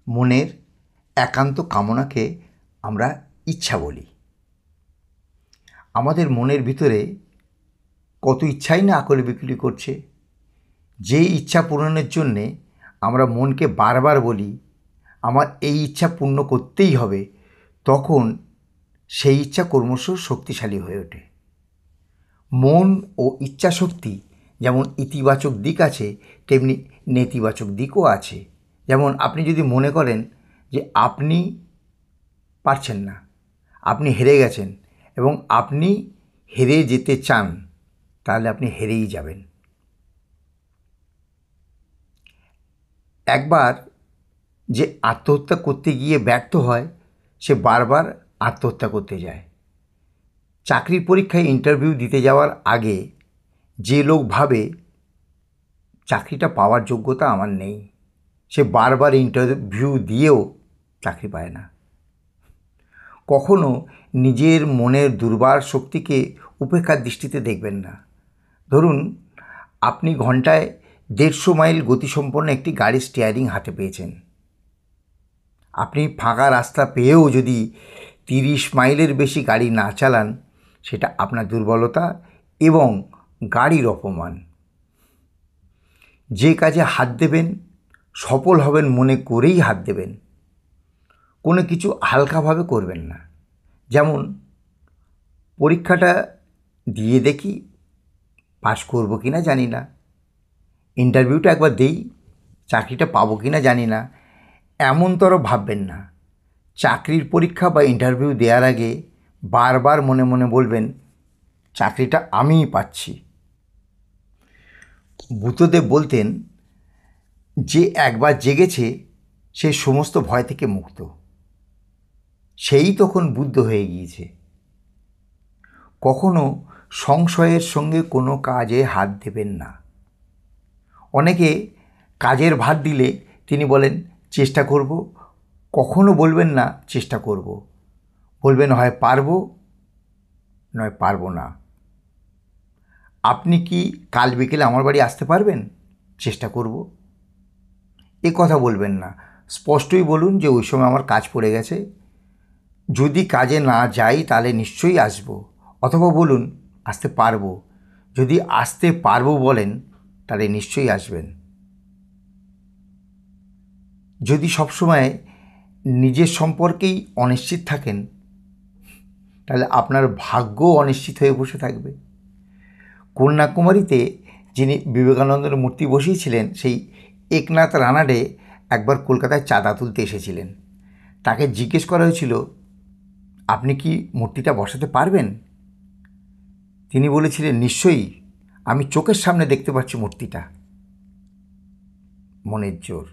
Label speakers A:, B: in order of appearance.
A: মনের একান্ত কামনাকে আমরা ইচ্ছা বলি। আমাদের মনের ভিতরে কত ইচ্ছাই না আকুলি বিকুলি করছে। যেই ইচ্ছা পূরণের জন্যে আমরা মনকে বারবার বলি আমার এই ইচ্ছা পূর্ণ করতেই হবে, তখন সেই ইচ্ছা ক্রমশ শক্তিশালী হয়ে ওঠে। মন ও ইচ্ছা শক্তি যেমন ইতিবাচক দিক আছে, তেমনি নেতিবাচক দিকও আছে। যেমন আপনি যদি মনে করেন যে আপনি পারছেন না, আপনি হেরে গেছেন এবং আপনি হেরে যেতে চান, তাহলে আপনি হেরেই যাবেন। একবার যে আত্মহত্যা করতে গিয়ে ব্যর্থ হয়, সে বারবার আত্মহত্যা করতে যায়। চাকরির পরীক্ষায় ইন্টারভিউ দিতে যাওয়ার আগে যে লোক ভাবে চাকরিটা পাওয়ার যোগ্যতা আমার নেই, সে বারবার ইন্টারভিউ দিয়েও চাকরি পায় না। কখনো নিজের মনের দুর্বার শক্তিকে উপেক্ষার দৃষ্টিতে দেখবেন না। ধরুন আপনি ঘন্টায় 150 মাইল গতিসম্পন্ন একটি গাড়ির স্টিয়ারিং হাতে পেয়েছেন। আপনি ফাঁকা রাস্তা পেয়েও যদি 30 মাইলের বেশি গাড়ি না চালান, সেটা আপনার দুর্বলতা এবং গাড়ির অপমান। যে কাজে হাত দেবেন সফল হবেন মনে করেই হাত দেবেন, কোনো কিছু হালকাভাবে করবেন না। যেমন পরীক্ষাটা দিয়ে দেখি পাশ করব কি না জানি না, ইন্টারভিউটা একবার দেই, চাকরিটা পাবো কি না জানি না, এমনতর ভাববেন না। চাকরির পরীক্ষা বা ইন্টারভিউ দেওয়ার আগে বারবার মনে মনে বলবেন চাকরিটা আমিই পাচ্ছি। বুদ্ধদেব বলতেন যে একবার জেগেছে সে সমস্ত ভয় থেকে মুক্ত। সেই তখন বুদ্ধ হয়ে গিয়েছে। কখনো সংশয়ের সঙ্গে কোনো কাজে হাত দেবেন না। অনেকে কাজের ভার দিলে তিনি বলেন চেষ্টা করব, কখনো বলবেন না চেষ্টা করব, বলবেন হয় পারবো নয় পারবো না। আপনি কি কাল বিকেলে আমার বাড়ি আসতে পারবেন? চেষ্টা করব। এ কথা বলবেন না, স্পষ্টই বলুন যে ওই সময় আমার কাজ পড়ে গেছে, যদি কাজে না যাই তাহলে নিশ্চয়ই আসব। অথবা বলুন আসতে পারবো, যদি আসতে পারবো বলেন তাহলে নিশ্চয়ই আসবেন। যদি সবসময় নিজের সম্পর্কেই অনিশ্চিত থাকেন, তাহলে আপনার ভাগ্য অনিশ্চিত হয়ে বসে থাকবে। কন্যাকুমারীতে যিনি বিবেকানন্দের মূর্তি বসিয়েছিলেন, সেই একনাথ রানাডে একবার কলকাতায় চাঁদা তুলতে এসেছিলেন। তাকে জিজ্ঞেস করা হয়েছিল আপনি কি মূর্তিটা বসাতে পারবেন? তিনি বলেছিলেন নিশ্চয়ই, আমি চোখের সামনে দেখতে পাচ্ছি মূর্তিটা। মনের জোর।